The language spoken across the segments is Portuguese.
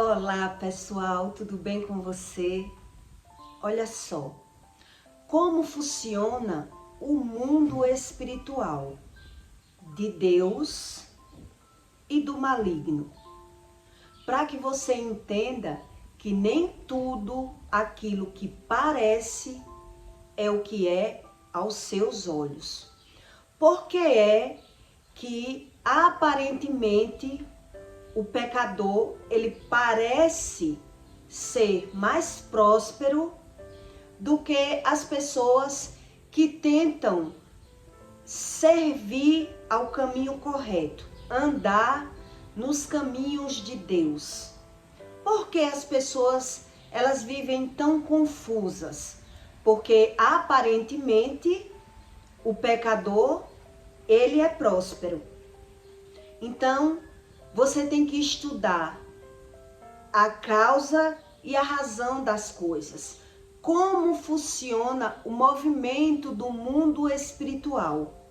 Olá pessoal, tudo bem com você? Olha só, como funciona o mundo espiritual de Deus e do maligno, para que você entenda que nem tudo aquilo que parece é o que é aos seus olhos. Por que é que aparentemente o pecador, ele parece ser mais próspero do que as pessoas que tentam servir ao caminho correto, andar nos caminhos de Deus? Por que as pessoas, elas vivem tão confusas? Porque aparentemente o pecador, ele é próspero. Então, você tem que estudar a causa e a razão das coisas. Como funciona o movimento do mundo espiritual.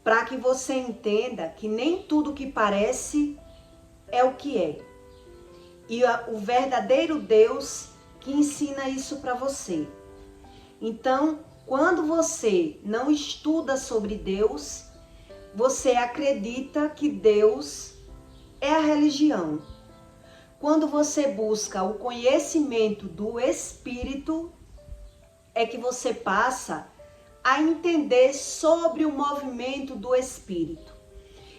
Para que você entenda que nem tudo que parece é o que é. E o verdadeiro Deus que ensina isso para você. Então, quando você não estuda sobre Deus, você acredita que Deus é a religião. Quando você busca o conhecimento do Espírito, é que você passa a entender sobre o movimento do Espírito.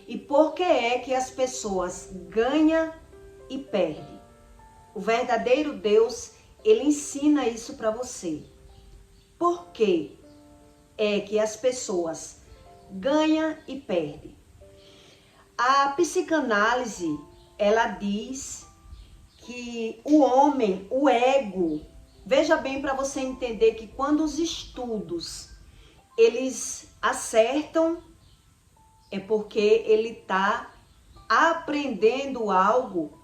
E por que é que as pessoas ganham e perdem? O verdadeiro Deus, ele ensina isso para você. Por que é que as pessoas ganham e perdem? A psicanálise, ela diz que o homem, o ego, veja bem para você entender que quando os estudos, eles acertam, é porque ele está aprendendo algo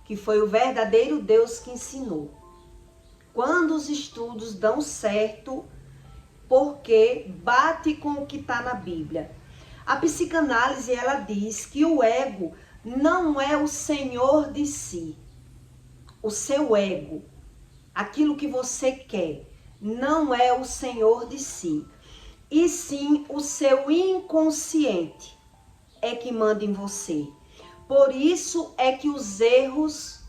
que foi o verdadeiro Deus que ensinou. Quando os estudos dão certo, porque bate com o que está na Bíblia. A psicanálise, ela diz que o ego não é o senhor de si. O seu ego, aquilo que você quer, não é o senhor de si. E sim o seu inconsciente é que manda em você. Por isso é que os erros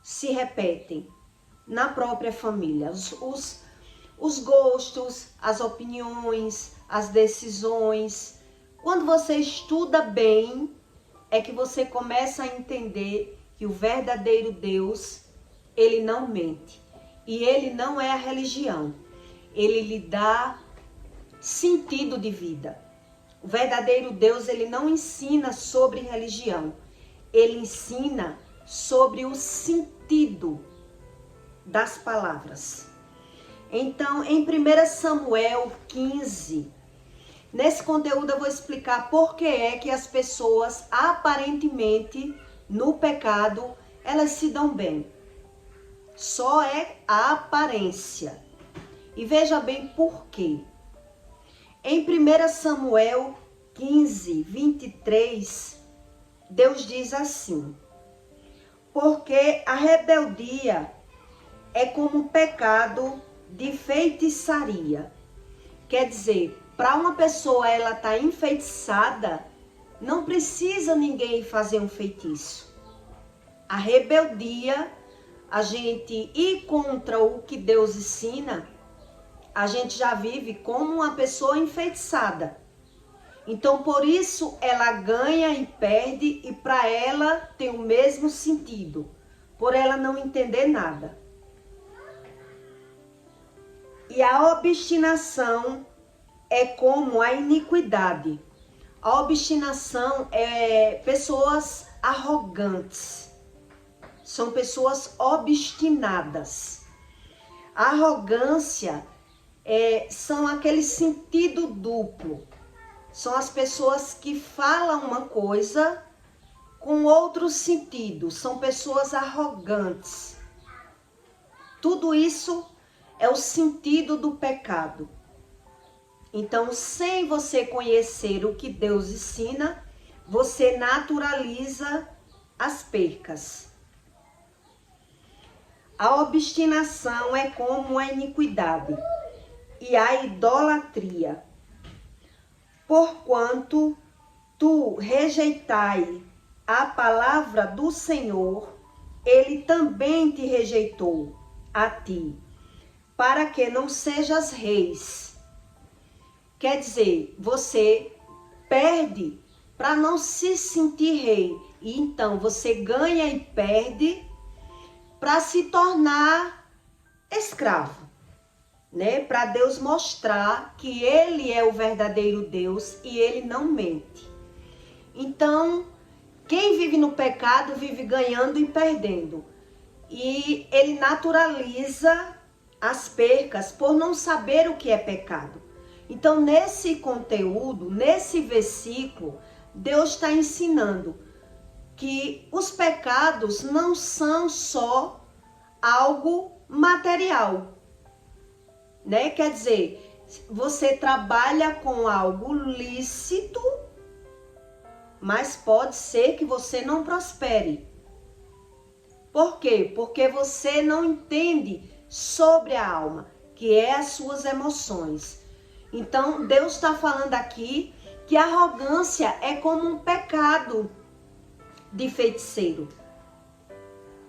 se repetem na própria família. Os gostos, as opiniões, as decisões. Quando você estuda bem, é que você começa a entender que o verdadeiro Deus, ele não mente. E ele não é a religião. Ele lhe dá sentido de vida. O verdadeiro Deus, ele não ensina sobre religião. Ele ensina sobre o sentido das palavras. Então, em 1 Samuel 15, nesse conteúdo eu vou explicar por que é que as pessoas, aparentemente, no pecado, elas se dão bem. Só é a aparência. E veja bem por quê. Em 1 Samuel 15, 23, Deus diz assim: porque a rebeldia é como pecado de feitiçaria. Quer dizer, para uma pessoa ela tá enfeitiçada, não precisa ninguém fazer um feitiço. A rebeldia, a gente ir contra o que Deus ensina, a gente já vive como uma pessoa enfeitiçada. Então, por isso, ela ganha e perde, e para ela tem o mesmo sentido, por ela não entender nada. E a obstinação é como a iniquidade. A obstinação é pessoas arrogantes. São pessoas obstinadas. A arrogância são aquele sentido duplo. São as pessoas que falam uma coisa com outro sentido. São pessoas arrogantes. Tudo isso é o sentido do pecado. Então, sem você conhecer o que Deus ensina, você naturaliza as percas. A obstinação é como a iniquidade e a idolatria. Porquanto tu rejeitai a palavra do Senhor, ele também te rejeitou a ti, para que não sejas reis. Quer dizer, você perde para não se sentir rei. E então você ganha e perde para se tornar escravo, né? Para Deus mostrar que ele é o verdadeiro Deus e ele não mente. Então, quem vive no pecado vive ganhando e perdendo. E ele naturaliza as percas por não saber o que é pecado. Então, nesse conteúdo, nesse versículo, Deus está ensinando que os pecados não são só algo material, né? Quer dizer, você trabalha com algo lícito, mas pode ser que você não prospere. Por quê? Porque você não entende sobre a alma, que é as suas emoções. Então, Deus está falando aqui que a arrogância é como um pecado de feiticeiro.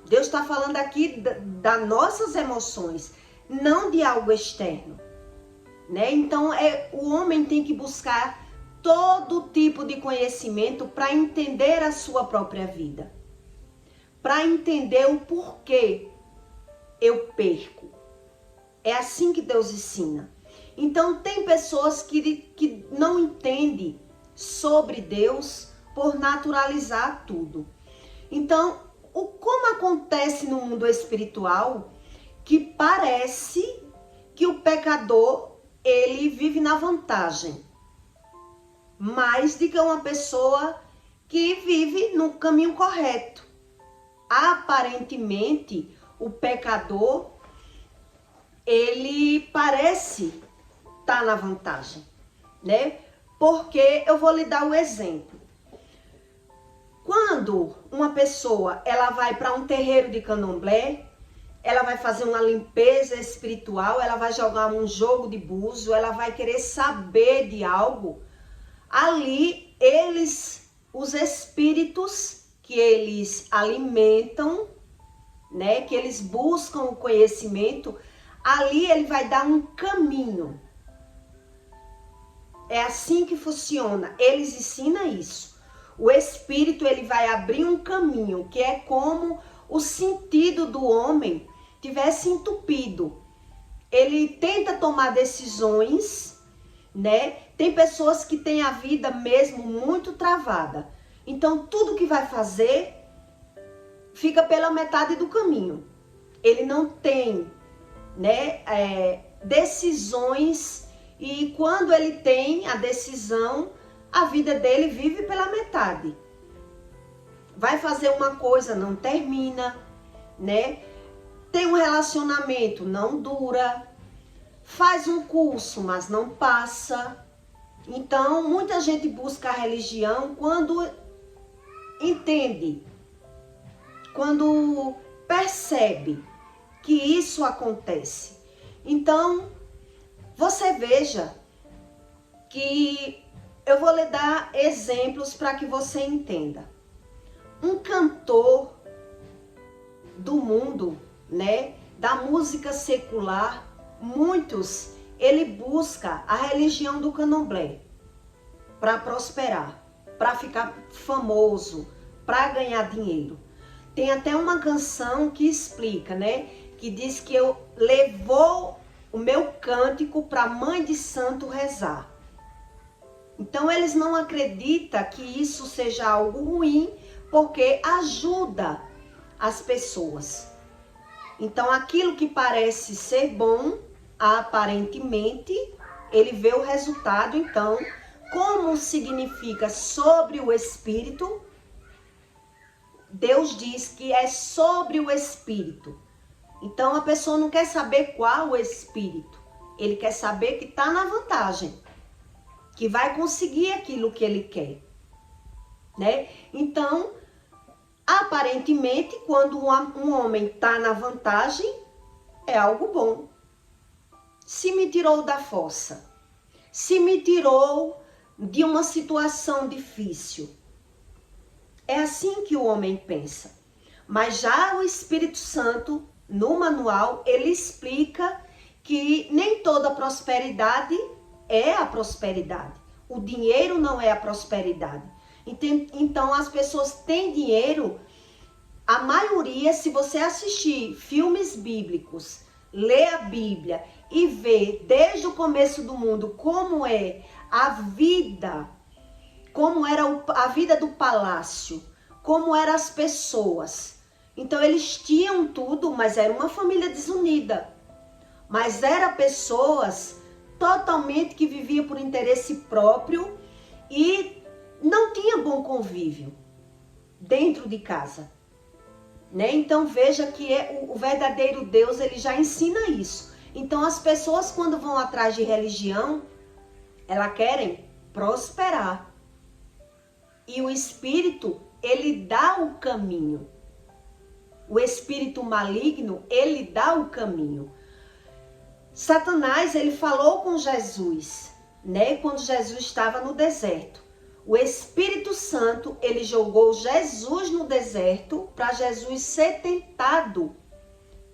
Deus está falando aqui das nossas emoções, não de algo externo, né? Então, o homem tem que buscar todo tipo de conhecimento para entender a sua própria vida, para entender o porquê eu perco. É assim que Deus ensina. Então, tem pessoas que não entendem sobre Deus por naturalizar tudo. Então, como acontece no mundo espiritual, que parece que o pecador, ele vive na vantagem, mais do que uma pessoa que vive no caminho correto. Aparentemente, o pecador, ele parece estar na vantagem, né? Porque eu vou lhe dar um exemplo. Quando uma pessoa, ela vai para um terreiro de candomblé, ela vai fazer uma limpeza espiritual, ela vai jogar um jogo de búzio, ela vai querer saber de algo, ali os espíritos que eles alimentam, né, que eles buscam o conhecimento, ali ele vai dar um caminho. É assim que funciona. Eles ensinam isso. O espírito, ele vai abrir um caminho, que é como o sentido do homem tivesse entupido. Ele tenta tomar decisões, né? Tem pessoas que têm a vida mesmo muito travada. Então, tudo que vai fazer fica pela metade do caminho. Ele não tem, né, decisões, e quando ele tem a decisão, a vida dele vive pela metade. Vai fazer uma coisa, não termina, né? Tem um relacionamento, não dura. Faz um curso, mas não passa. Então, muita gente busca a religião quando entende, quando percebe que isso acontece. Então, você veja que eu vou lhe dar exemplos para que você entenda. Um cantor do mundo, né, da música secular, muitos, ele busca a religião do candomblé para prosperar, para ficar famoso, para ganhar dinheiro. Tem até uma canção que explica, né, que diz que eu levou o meu cântico para a mãe de santo rezar. Então eles não acreditam que isso seja algo ruim, porque ajuda as pessoas. Então aquilo que parece ser bom, aparentemente, ele vê o resultado. Então, como significa sobre o espírito, Deus diz que é sobre o espírito. Então a pessoa não quer saber qual o espírito, ele quer saber que está na vantagem, que vai conseguir aquilo que ele quer, né? Então, Aparentemente, quando um homem está na vantagem, é algo bom. Se me tirou da fossa, se me tirou de uma situação difícil. É assim que o homem pensa. Mas já o Espírito Santo, no manual, ele explica que nem toda prosperidade é a prosperidade. O dinheiro não é a prosperidade. Então as pessoas têm dinheiro, a maioria, se você assistir filmes bíblicos, ler a Bíblia e ver desde o começo do mundo como é a vida, como era a vida do palácio, como eram as pessoas. Então eles tinham tudo, mas era uma família desunida. Mas eram pessoas totalmente que viviam por interesse próprio e não tinha bom convívio dentro de casa. Né? Então veja que o verdadeiro Deus, ele já ensina isso. Então as pessoas, quando vão atrás de religião, elas querem prosperar. E o Espírito, ele dá o caminho. O espírito maligno, ele dá o caminho. Satanás, ele falou com Jesus, né? Quando Jesus estava no deserto. O Espírito Santo, ele jogou Jesus no deserto para Jesus ser tentado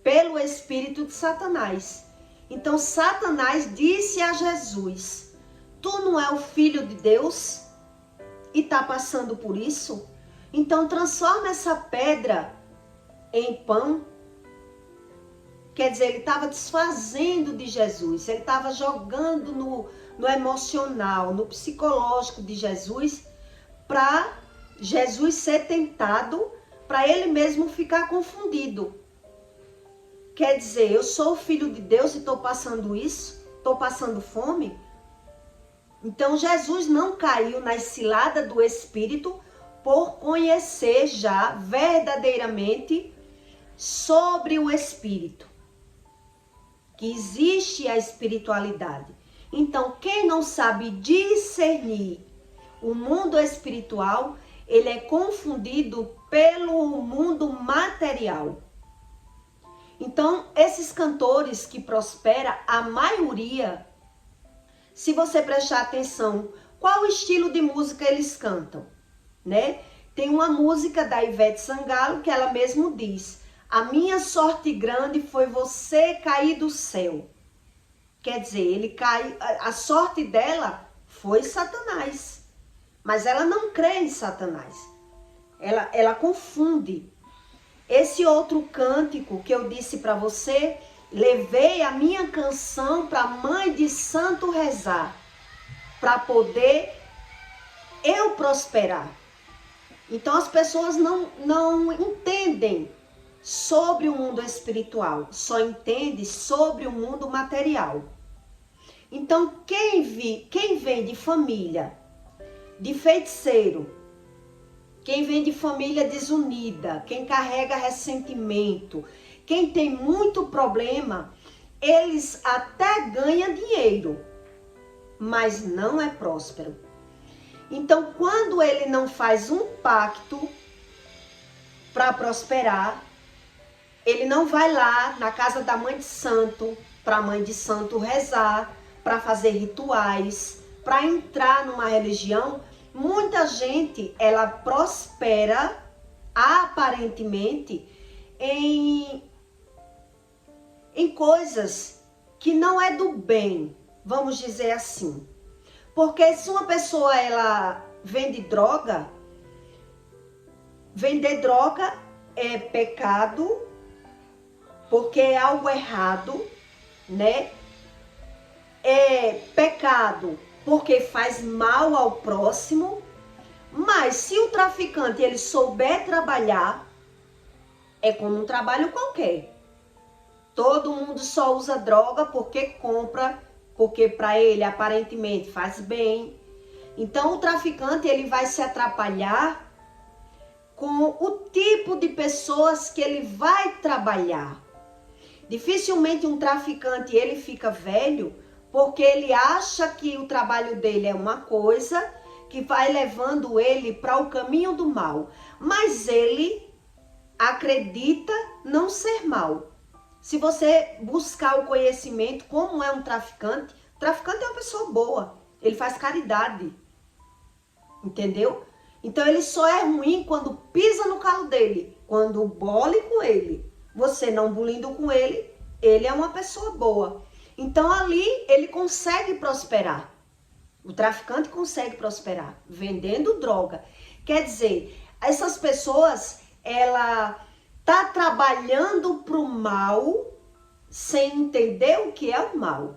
pelo espírito de Satanás. Então Satanás disse a Jesus: tu não é o filho de Deus e está passando por isso? Então transforma essa pedra em pão. Quer dizer, ele estava desfazendo de Jesus, ele estava jogando no emocional, no psicológico de Jesus, para Jesus ser tentado, para ele mesmo ficar confundido. Quer dizer, eu sou o filho de Deus e estou passando isso? Estou passando fome? Então Jesus não caiu na cilada do Espírito por conhecer já verdadeiramente sobre o Espírito, que existe a espiritualidade. Então, quem não sabe discernir o mundo espiritual, ele é confundido pelo mundo material. Então, esses cantores que prosperam, a maioria, se você prestar atenção, qual estilo de música eles cantam, né? Tem uma música da Ivete Sangalo que ela mesmo diz: a minha sorte grande foi você cair do céu. Quer dizer, ele cai, a sorte dela foi Satanás. Mas ela não crê em Satanás. Ela confunde. Esse outro cântico que eu disse para você, levei a minha canção para a mãe de santo rezar, para poder eu prosperar. Então as pessoas não entendem sobre o mundo espiritual, só entende sobre o mundo material. Então quem vem de família de feiticeiro, quem vem de família desunida, quem carrega ressentimento, quem tem muito problema, eles até ganham dinheiro, mas não é próspero. Então quando ele não faz um pacto para prosperar, ele não vai lá na casa da mãe de santo, para a mãe de santo rezar, para fazer rituais, para entrar numa religião. Muita gente, ela prospera aparentemente em coisas que não é do bem, vamos dizer assim. Porque se uma pessoa, ela vende droga, vender droga é pecado, porque é algo errado, né? É pecado porque faz mal ao próximo. Mas se o traficante ele souber trabalhar, é como um trabalho qualquer. Todo mundo só usa droga porque compra, porque para ele aparentemente faz bem. Então o traficante ele vai se atrapalhar com o tipo de pessoas que ele vai trabalhar. Dificilmente um traficante ele fica velho porque ele acha que o trabalho dele é uma coisa que vai levando ele para o caminho do mal. Mas ele acredita não ser mal. Se você buscar o conhecimento, como é um traficante, o traficante é uma pessoa boa, ele faz caridade, entendeu? Então ele só é ruim quando pisa no calo dele, quando bole com ele. Você não bulindo com ele, ele é uma pessoa boa. Então ali ele consegue prosperar. O traficante consegue prosperar vendendo droga. Quer dizer, essas pessoas, ela tá trabalhando pro mal sem entender o que é o mal,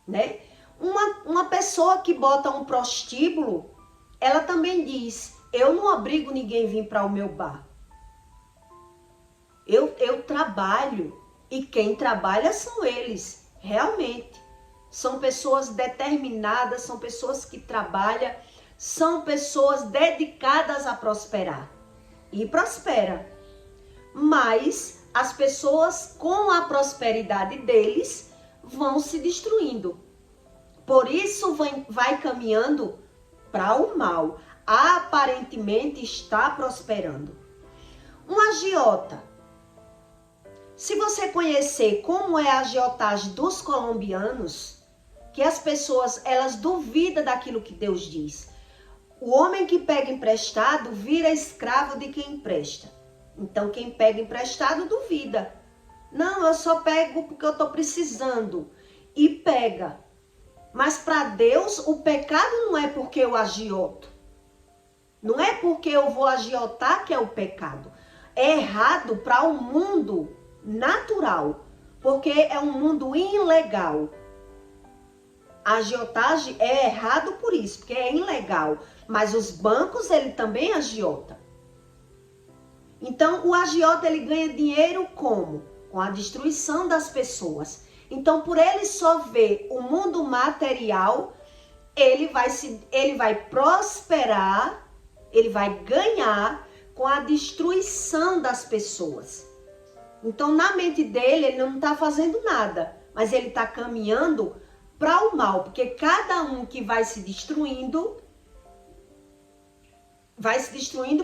né? Uma pessoa que bota um prostíbulo, ela também diz, eu não obrigo ninguém a vir para o meu bar. Eu trabalho e quem trabalha são eles, realmente. São pessoas determinadas, são pessoas que trabalham, são pessoas dedicadas a prosperar. E prospera. Mas as pessoas com a prosperidade deles vão se destruindo. Por isso vai caminhando para o mal. Aparentemente está prosperando. Um agiota. Se você conhecer como é a agiotagem dos colombianos, que as pessoas, elas duvidam daquilo que Deus diz. O homem que pega emprestado vira escravo de quem empresta. Então quem pega emprestado duvida. Não, eu só pego porque eu estou precisando. E pega. Mas para Deus o pecado não é porque eu agioto. Não é porque eu vou agiotar que é o pecado. É errado para o mundo natural. Porque é um mundo ilegal. A agiotagem é errado por isso, porque é ilegal. Mas os bancos, ele também agiota. Então, o agiota, ele ganha dinheiro como? Com a destruição das pessoas. Então, por ele só ver o mundo material, ele vai prosperar, ele vai ganhar com a destruição das pessoas. Então, na mente dele, ele não está fazendo nada, mas ele está caminhando para o mal, porque cada um que vai se destruindo,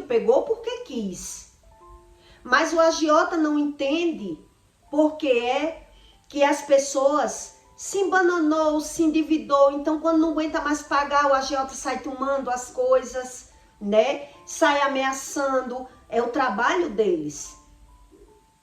pegou porque quis. Mas o agiota não entende porque é que as pessoas se embananou, se endividou. Então, quando não aguenta mais pagar, o agiota sai tomando as coisas, né? Sai ameaçando. É o trabalho deles.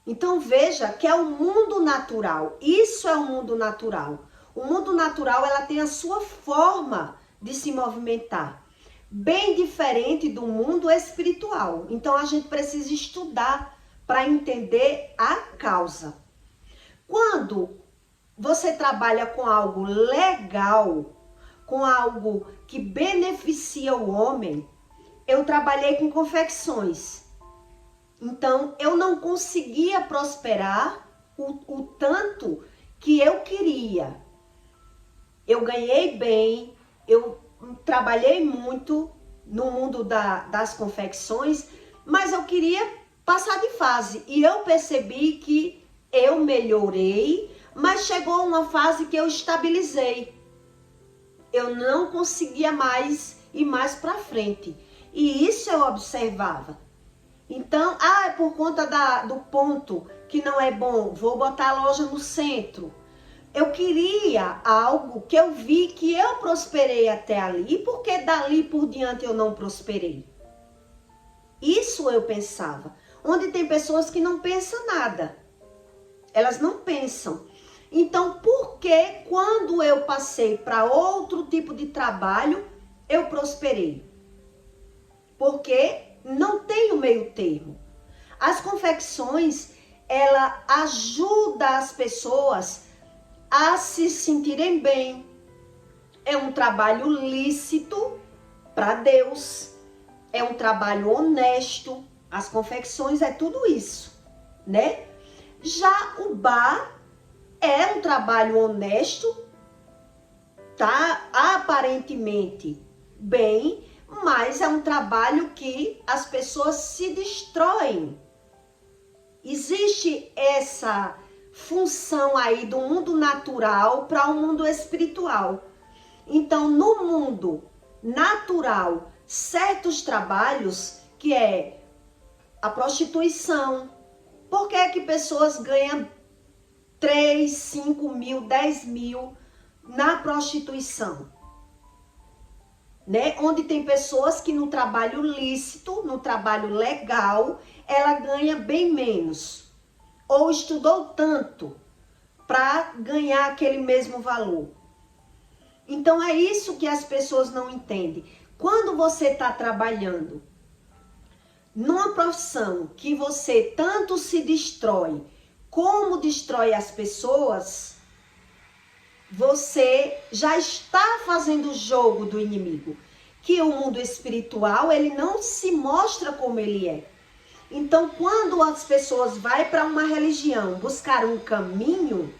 Então, veja que é o mundo natural. Isso é o mundo natural. O mundo natural, ela tem a sua forma de se movimentar. Bem diferente do mundo espiritual. Então, a gente precisa estudar para entender a causa. Quando você trabalha com algo legal, com algo que beneficia o homem, eu trabalhei com confecções. Então, eu não conseguia prosperar o tanto que eu queria. Eu ganhei bem, eu trabalhei muito no mundo das confecções, mas eu queria passar de fase. E eu percebi que eu melhorei, mas chegou uma fase que eu estabilizei. Eu não conseguia mais ir mais para frente. E isso eu observava. Então, é por conta do ponto que não é bom, vou botar a loja no centro. Eu queria algo que eu vi que eu prosperei até ali. E por que dali por diante eu não prosperei? Isso eu pensava. Onde tem pessoas que não pensam nada. Elas não pensam. Então, por que quando eu passei para outro tipo de trabalho, eu prosperei? Porque não tem o meio termo. As confecções, ela ajuda as pessoas a se sentirem bem. É um trabalho lícito para Deus. É um trabalho honesto. As confecções é tudo isso, né? Já o bar é um trabalho honesto, tá? Aparentemente bem, mas é um trabalho que as pessoas se destroem. Existe essa função aí do mundo natural para o mundo espiritual. Então, no mundo natural, certos trabalhos que é A prostituição. Por que é que pessoas ganham 3, 5 mil, 10 mil na prostituição? Né? Onde tem pessoas que no trabalho lícito, no trabalho legal, ela ganha bem menos. Ou estudou tanto para ganhar aquele mesmo valor. Então é isso que as pessoas não entendem. Quando você está trabalhando numa profissão que você tanto se destrói, como destrói as pessoas, você já está fazendo o jogo do inimigo. Que o mundo espiritual, ele não se mostra como ele é. Então, quando as pessoas vão para uma religião buscar um caminho,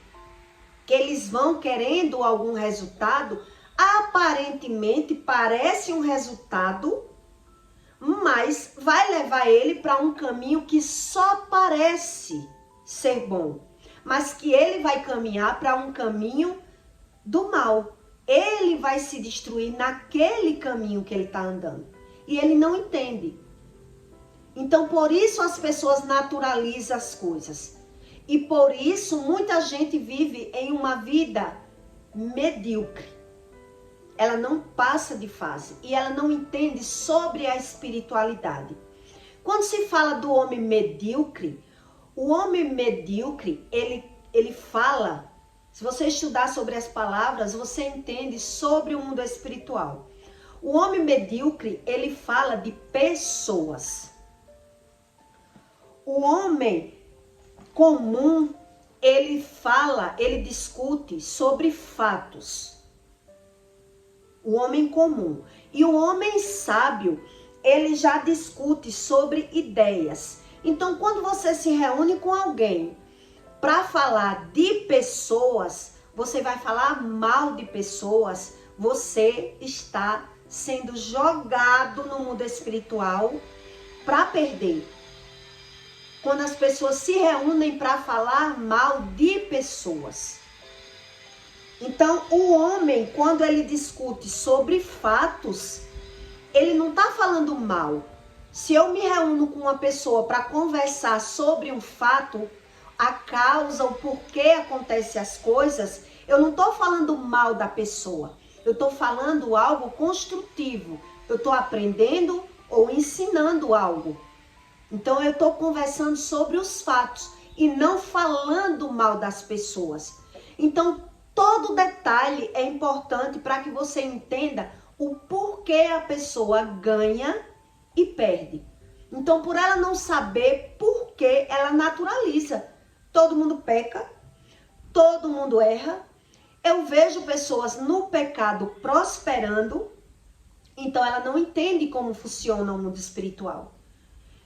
que eles vão querendo algum resultado, aparentemente parece um resultado, mas vai levar ele para um caminho que só parece ser bom, mas que ele vai caminhar para um caminho do mal. Ele vai se destruir naquele caminho que ele está andando. E ele não entende. Então, por isso as pessoas naturalizam as coisas. E por isso muita gente vive em uma vida medíocre. Ela não passa de fase e ela não entende sobre a espiritualidade. Quando se fala do homem medíocre, o homem medíocre, ele fala, se você estudar sobre as palavras, você entende sobre o mundo espiritual. O homem medíocre, ele fala de pessoas. O homem comum, ele discute sobre fatos. O homem comum. E o homem sábio, ele já discute sobre ideias. Então, quando você se reúne com alguém para falar de pessoas, você vai falar mal de pessoas, você está sendo jogado no mundo espiritual para perder. Quando as pessoas se reúnem para falar mal de pessoas. Então, o homem, quando ele discute sobre fatos, ele não está falando mal. Se eu me reúno com uma pessoa para conversar sobre um fato, a causa, o porquê acontecem as coisas, eu não estou falando mal da pessoa. Eu estou falando algo construtivo. Eu estou aprendendo ou ensinando algo. Então, eu estou conversando sobre os fatos e não falando mal das pessoas. Então, todo detalhe é importante para que você entenda o porquê a pessoa ganha e perde. Então, por ela não saber porquê, ela naturaliza. Todo mundo peca, todo mundo erra. Eu vejo pessoas no pecado prosperando, então ela não entende como funciona o mundo espiritual.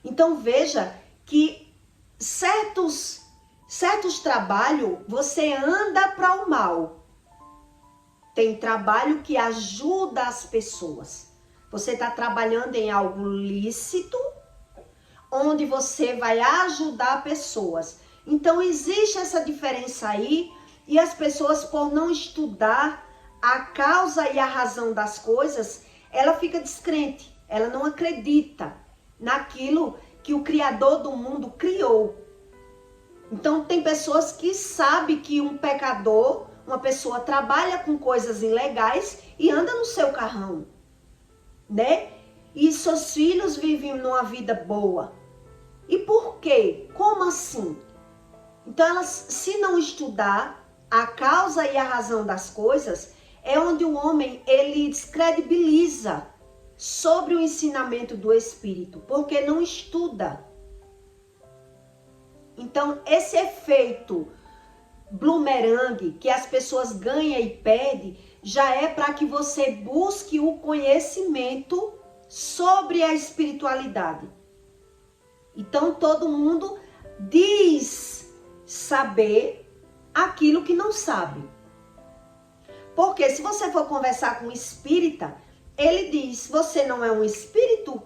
Então veja que certos trabalhos você anda para o mal. Tem trabalho que ajuda as pessoas. Você está trabalhando em algo lícito, onde você vai ajudar pessoas. Então existe essa diferença aí, e as pessoas, por não estudar a causa e a razão das coisas, ela fica descrente, ela não acredita naquilo que o Criador do mundo criou. Então tem pessoas que sabem que um pecador, uma pessoa trabalha com coisas ilegais e anda no seu carrão, né? E seus filhos vivem numa vida boa. E por quê? Como assim? Então elas, se não estudar a causa e a razão das coisas, é onde o homem, ele descredibiliza sobre o ensinamento do Espírito, porque não estuda. Então, esse efeito boomerang que as pessoas ganham e perdem, já é para que você busque o conhecimento sobre a espiritualidade. Então, todo mundo diz saber aquilo que não sabe. Porque se você for conversar com um espírita, ele diz, você não é um espírito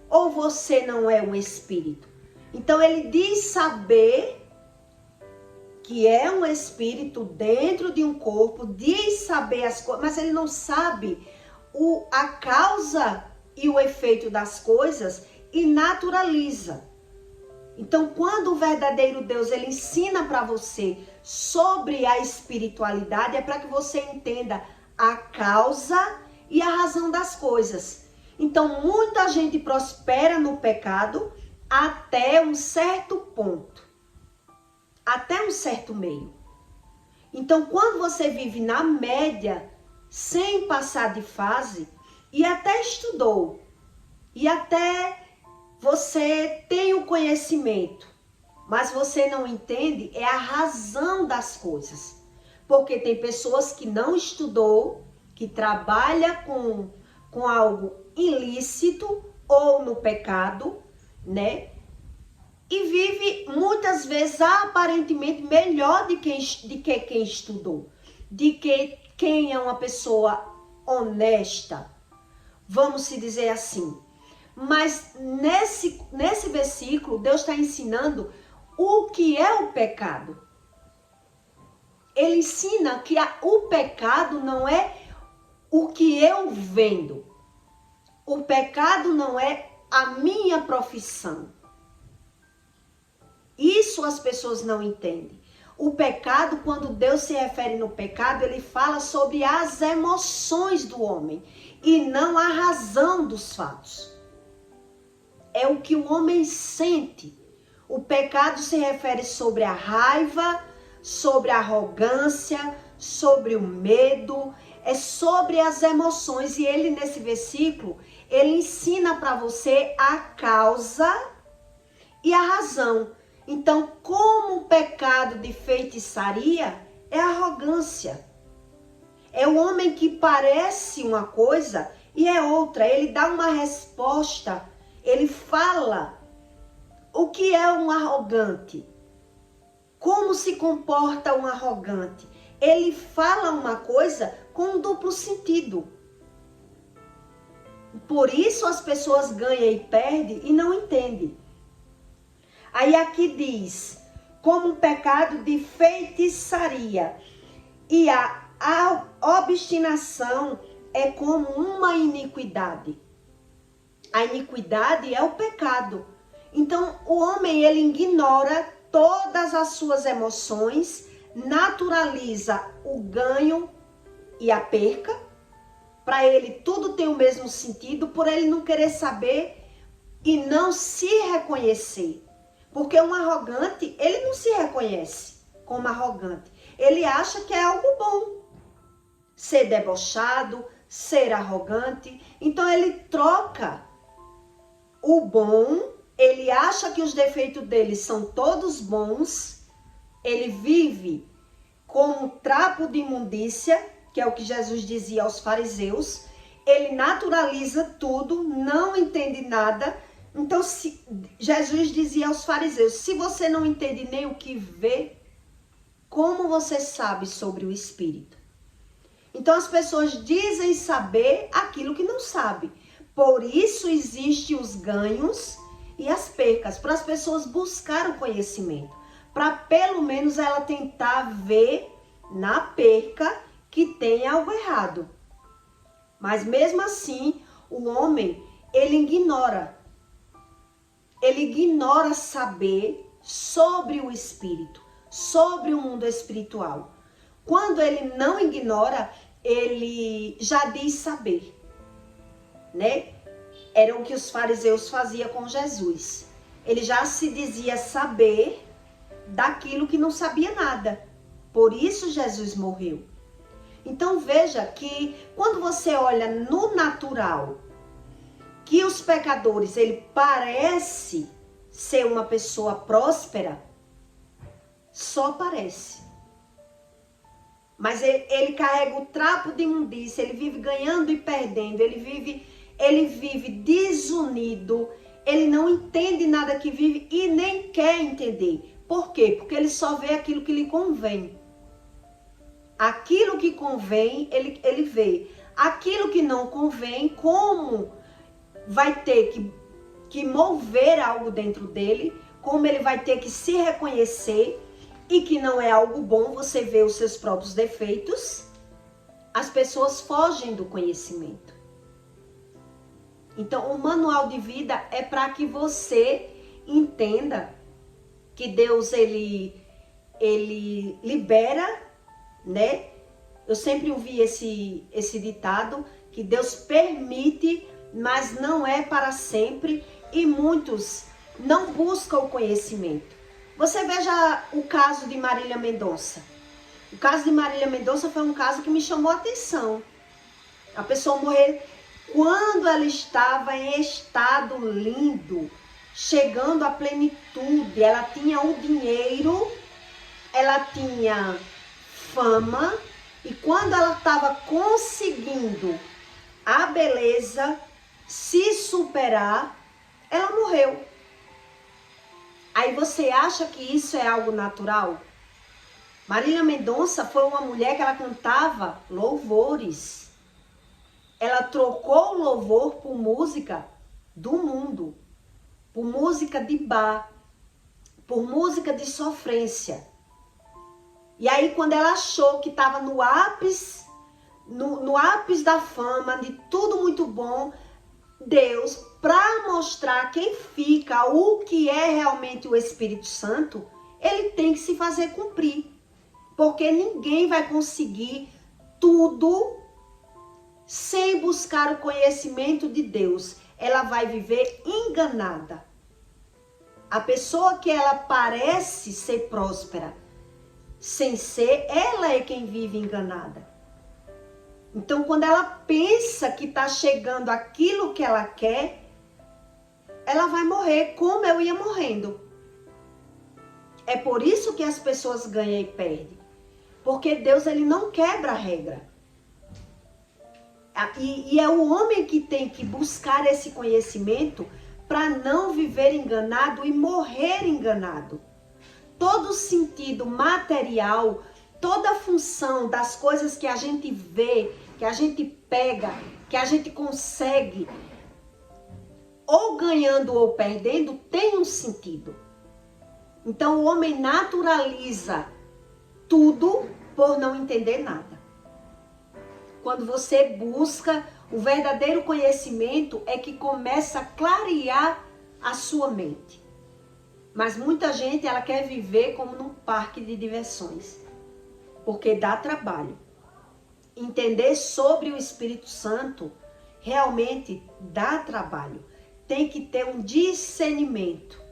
ou você não é um espírito? Então ele diz saber que é um espírito dentro de um corpo, diz saber as coisas, mas ele não sabe a causa e o efeito das coisas e naturaliza. Então, quando o verdadeiro Deus ele ensina para você sobre a espiritualidade, é para que você entenda a causa e a razão das coisas. Então, muita gente prospera no pecado até um certo ponto, até um certo meio. Então, quando você vive na média, sem passar de fase, e até estudou, e até você tem o conhecimento, mas você não entende é a razão das coisas. Porque tem pessoas que não estudou, que trabalha com algo ilícito ou no pecado, né? E vive muitas vezes aparentemente melhor de que quem estudou, de que quem é uma pessoa honesta, vamos se dizer assim. Mas nesse versículo, Deus está ensinando o que é o pecado. Ele ensina que o pecado não é o que eu vendo. O pecado não é a minha profissão. Isso as pessoas não entendem. O pecado, quando Deus se refere no pecado, ele fala sobre as emoções do homem e não a razão dos fatos. É o que o homem sente. O pecado se refere sobre a raiva, sobre a arrogância, sobre o medo, é sobre as emoções. E ele, nesse versículo, ele ensina para você a causa e a razão. Então, como o pecado de feitiçaria é a arrogância. É o homem que parece uma coisa e é outra. Ele dá uma resposta, ele fala o que é um arrogante. Como se comporta um arrogante? Ele fala uma coisa com um duplo sentido. Por isso as pessoas ganham e perdem e não entendem. Aí aqui diz, como um pecado de feitiçaria. E a obstinação é como uma iniquidade. A iniquidade é o pecado. Então o homem ele ignora todas as suas emoções, naturaliza o ganho e a perca. Para ele tudo tem o mesmo sentido, por ele não querer saber e não se reconhecer. Porque um arrogante, ele não se reconhece como arrogante. Ele acha que é algo bom. Ser debochado, ser arrogante. Então ele troca o bom, ele acha que os defeitos dele são todos bons. Ele vive como um trapo de imundícia, que é o que Jesus dizia aos fariseus. Ele naturaliza tudo, não entende nada. Então, Jesus dizia aos fariseus, se você não entende nem o que vê, como você sabe sobre o Espírito? Então, as pessoas dizem saber aquilo que não sabem. Por isso, existem os ganhos e as percas, para as pessoas buscar o conhecimento. Para, pelo menos, ela tentar ver na perca que tem algo errado. Mas, mesmo assim, o homem, ele ignora. Ele ignora saber sobre o espírito, sobre o mundo espiritual. Quando ele não ignora, ele já diz saber, né? Era o que os fariseus faziam com Jesus. Ele já se dizia saber daquilo que não sabia nada. Por isso Jesus morreu. Então veja que quando você olha no natural, que os pecadores, ele parece ser uma pessoa próspera, só parece. Mas ele carrega o trapo de imundícia, ele vive ganhando e perdendo, ele vive desunido, ele não entende nada que vive e nem quer entender. Por quê? Porque ele só vê aquilo que lhe convém. Aquilo que convém, ele vê. Aquilo que não convém, como vai ter que mover algo dentro dele, como ele vai ter que se reconhecer e que não é algo bom, você vê os seus próprios defeitos, as pessoas fogem do conhecimento. Então, o manual de vida é para que você entenda que Deus ele libera, né? Eu sempre ouvi esse ditado, que Deus permite, mas não é para sempre, e muitos não buscam o conhecimento. Você veja o caso de Marília Mendonça. O caso de Marília Mendonça foi um caso que me chamou a atenção. A pessoa morreu quando ela estava em estado lindo, chegando à plenitude. Ela tinha o dinheiro, ela tinha fama, e quando ela estava conseguindo a beleza, se superar, ela morreu. Aí você acha que isso é algo natural? Marília Mendonça foi uma mulher que ela cantava louvores. Ela trocou o louvor por música do mundo, por música de bar, por música de sofrência. E aí quando ela achou que estava no ápice, no ápice da fama, de tudo muito bom, Deus, para mostrar quem fica, o que é realmente o Espírito Santo, ele tem que se fazer cumprir. Porque ninguém vai conseguir tudo sem buscar o conhecimento de Deus. Ela vai viver enganada. A pessoa que ela parece ser próspera, sem ser, ela é quem vive enganada. Então, quando ela pensa que está chegando aquilo que ela quer, ela vai morrer como eu ia morrendo. É por isso que as pessoas ganham e perdem. Porque Deus, ele não quebra a regra. E é o homem que tem que buscar esse conhecimento para não viver enganado e morrer enganado. Todo o sentido material, toda a função das coisas que a gente vê, que a gente pega, que a gente consegue, ou ganhando ou perdendo, tem um sentido. Então o homem naturaliza tudo por não entender nada. Quando você busca o verdadeiro conhecimento, é que começa a clarear a sua mente. Mas muita gente, ela quer viver como num parque de diversões, porque dá trabalho. Entender sobre o Espírito Santo realmente dá trabalho. Tem que ter um discernimento.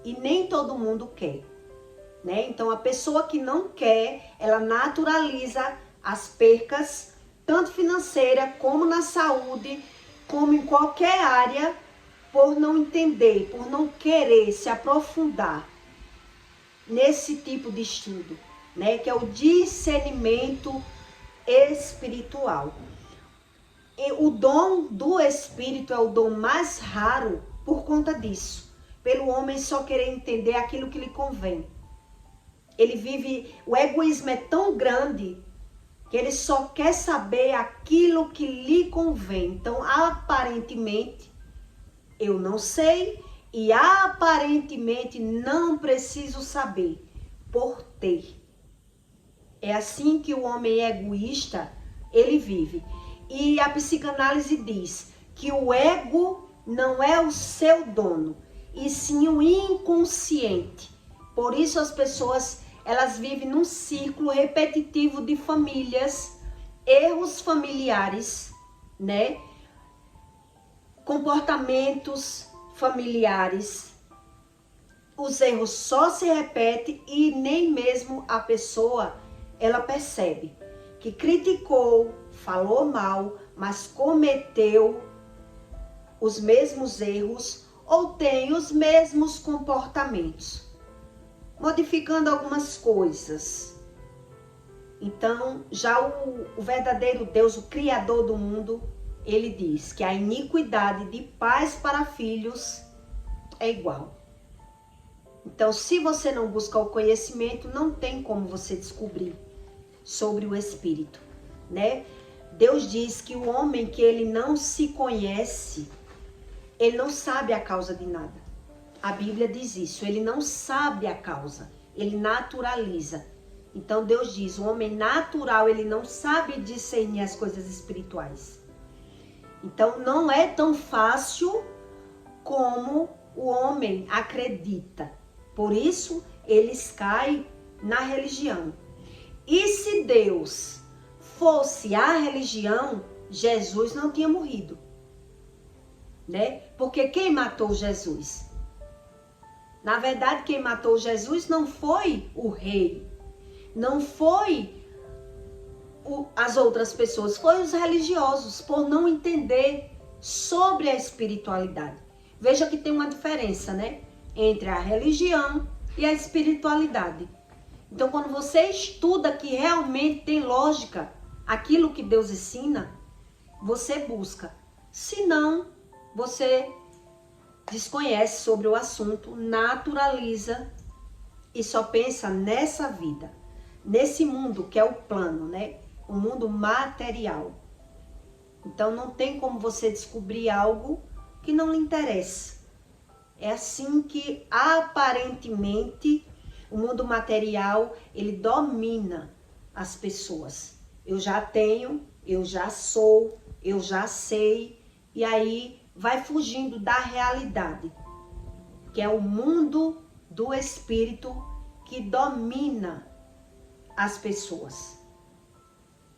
E nem todo mundo quer, né? Então a pessoa que não quer, ela naturaliza as percas, tanto financeira como na saúde, como em qualquer área, por não entender, por não querer se aprofundar nesse tipo de estudo, né? Que é o discernimento espiritual. E o dom do Espírito é o dom mais raro por conta disso. Pelo homem só querer entender aquilo que lhe convém. Ele vive, o egoísmo é tão grande que ele só quer saber aquilo que lhe convém. Então, aparentemente, eu não sei e aparentemente não preciso saber por ter. É assim que o homem egoísta, ele vive. E a psicanálise diz que o ego não é o seu dono, e sim o inconsciente. Por isso as pessoas, elas vivem num ciclo repetitivo de famílias, erros familiares, né? Comportamentos familiares. Os erros só se repetem e nem mesmo a pessoa, ela percebe que criticou, falou mal, mas cometeu os mesmos erros ou tem os mesmos comportamentos, modificando algumas coisas. Então, já o verdadeiro Deus, o Criador do mundo, ele diz que a iniquidade de pais para filhos é igual. Então, se você não busca o conhecimento, não tem como você descobrir sobre o Espírito, né? Deus diz que o homem que ele não se conhece, ele não sabe a causa de nada. A Bíblia diz isso, ele não sabe a causa, ele naturaliza. Então Deus diz, o homem natural, ele não sabe discernir as coisas espirituais. Então não é tão fácil como o homem acredita. Por isso, eles caem na religião. E se Deus fosse a religião, Jesus não tinha morrido, né? Porque quem matou Jesus? Na verdade, quem matou Jesus não foi o rei, não foi as outras pessoas, foi os religiosos, por não entender sobre a espiritualidade. Veja que tem uma diferença, né? Entre a religião e a espiritualidade. Então, quando você estuda que realmente tem lógica aquilo que Deus ensina, você busca. Se não, você desconhece sobre o assunto, naturaliza e só pensa nessa vida, nesse mundo que é o plano, né? O mundo material. Então, não tem como você descobrir algo que não lhe interessa. É assim que, aparentemente, o mundo material, ele domina as pessoas. Eu já tenho, eu já sou, eu já sei, e aí vai fugindo da realidade, que é o mundo do espírito que domina as pessoas,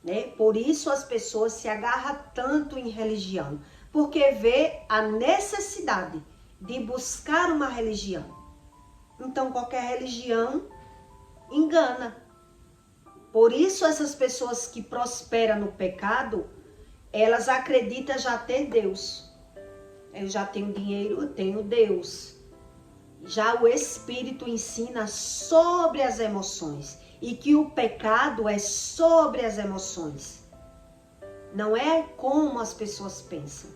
né? Por isso as pessoas se agarram tanto em religião, porque vê a necessidade de buscar uma religião. Então qualquer religião engana. Por isso essas pessoas que prosperam no pecado, elas acreditam já ter Deus. Eu já tenho dinheiro, eu tenho Deus. Já o Espírito ensina sobre as emoções e que o pecado é sobre as emoções. Não é como as pessoas pensam,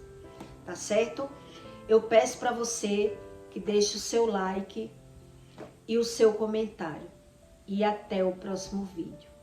tá certo? Eu peço para você que deixe o seu like e o seu comentário. E até o próximo vídeo.